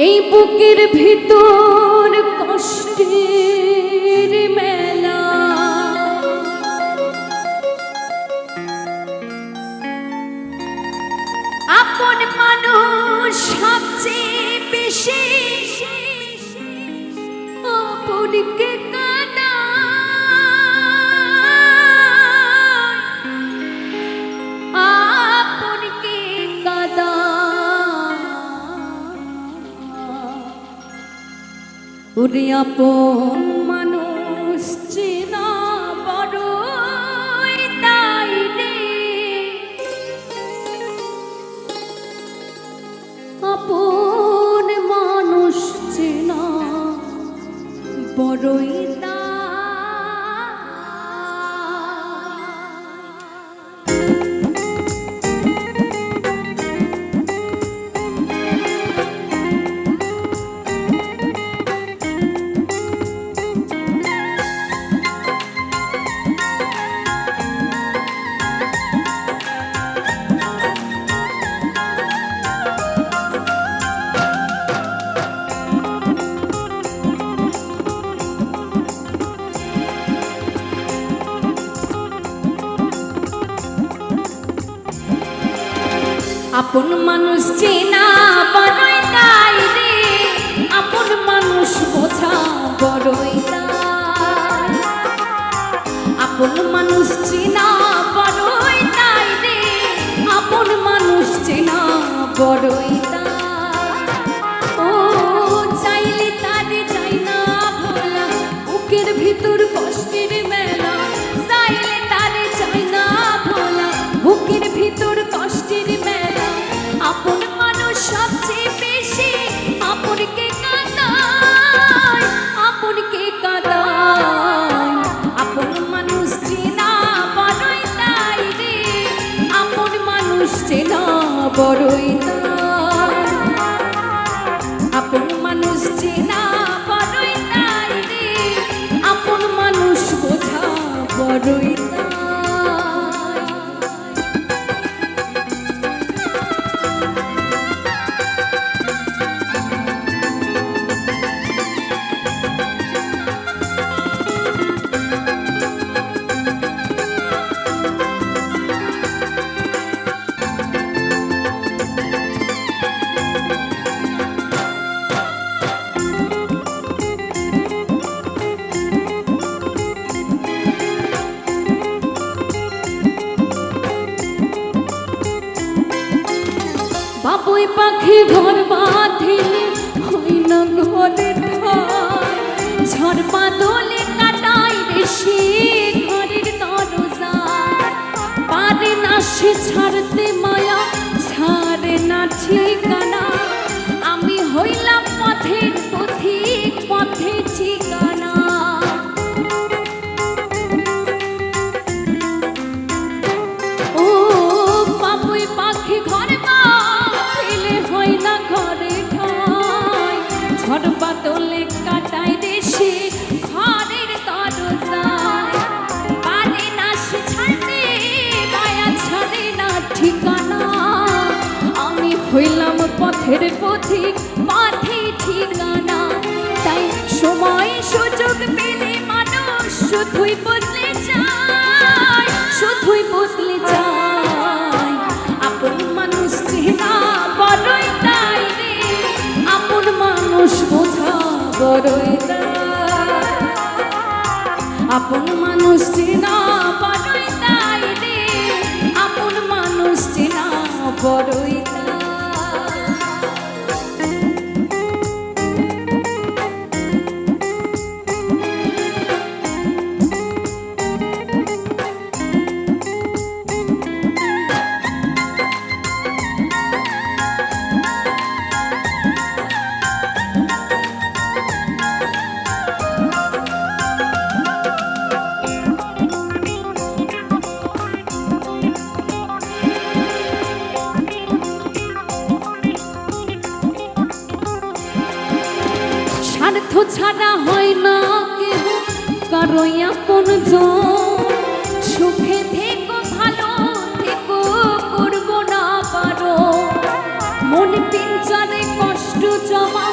এই বুকের ভিতর কষ্টের মেলা, আপন মানুষ সবচেয়ে বেশি আপনকে কাঁদা, আপনকে কাঁদা। ওরে আপন মানুষ চেনা বড়ই তাই রে, আপন মানুষ চেনা বড়ই তাই। আপন মানুষ চেনা বড়ই তাই রে, আপন মানুষ বোঝা বড়ই তাই। আপন মানুষ চেনা বড়ই তাই রে, আপন মানুষ চেনা বড়ই তাই। ও চাইলে তারে চাই না ভোলা, বুকের ভিতর কষ্টের মেলা, চাইলে তারে চাই না ভোলা, বুকের ভিতর কষ্টের মেলা। আপন মানুষ সবচেয়ে বেশি আপনকে কাঁদায়, আপনকে কাঁদায়। আপন মানুষ চেনা বড়ই তাই রে, আপন মানুষ চেনা বড়ই তাই। আপন মানুষ চেনা বড়ই তাই রে, আপন মানুষ বোঝা বড়ই তাই। বাবুই পাখি ঘর বাঁধিলে হয় না ঘরের ঠাই, ঝড় বাদলে কাটাই রে সে ঘরের দরজা। পারে না সে ছাড়তে মায়া, ছাড়ে না ঠিকানা, আমি হইলাম পথের পথিক, পথে ঠিকানা। ও বাবুই পাখি ঘর ঝড় বাদলে কাটাই রে সে ঘরের দরজায়। পারে না সে ছাড়তে মায়া, ছাড়ে না ঠিকানা, আমি হইলাম পথের পথিক, পথে ঠিকানা। তাই সময় সুযোগ পেলে মানুষ শুধুই বদলে যায়, শুধুই বদলে যায়। আপন মানুষ চেনা বড়ই তাই রে, আপন মানুষ বোঝা বড়ই তাই। আপন মানুষ চেনা বড়ই তাই রে, আপন মানুষ চেনা বড়ই তাই। স্বার্থ ছাড়া হয় না কেহ কারো আপনজন, সুখে থেকো ভালো থেকো করবো না পারো, মন পিঞ্জরে কষ্ট জমা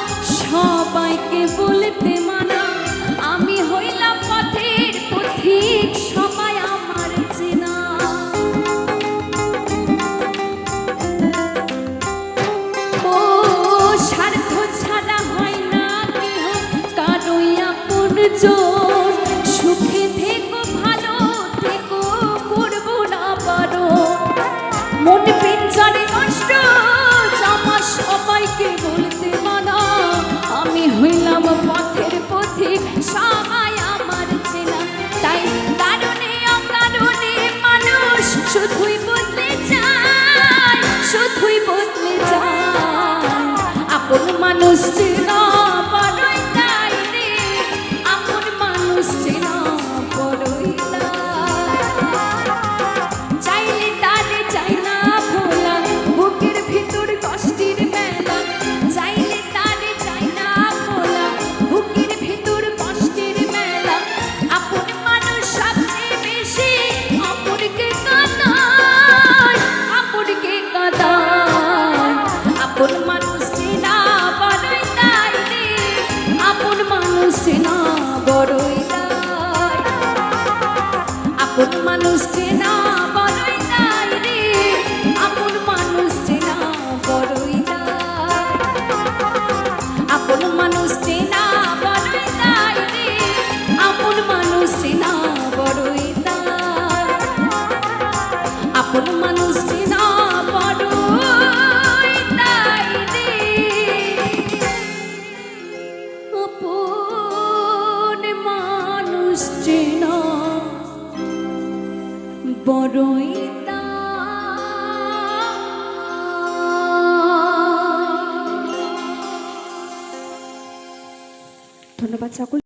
মানুষ চেনা বড়ই দায় রে, আপন মানুষ চেনা বড়ই দায়। চাইলে তারে চাই না ভোলা, বুকের ভিতর কষ্টের মেলা। চাইলে তারে চাই না ভোলা, বুকের ভিতর কষ্টের মেলা। আপন মানুষ সবচেয়ে বেশি অপরকে কাঁদায়, অপরকে কাঁদায়। আপন মানুষ চেনা বড়ই দায় রে, আপন মানুষ চেনা বড়ই দায়। আপন মানুষ চেনা বড়ই দায় রে, আপন মানুষ চেনা বড়ই দায়। আপন মানুষ চেনা বড়ই দায় রে, আপন মানুষ চেনা বড়ই দায়। আপন মানুষ চেনা বড়ই দায় রে, আপন মানুষ চেনা বড়ই দায়। ধন্যবাদ সকল।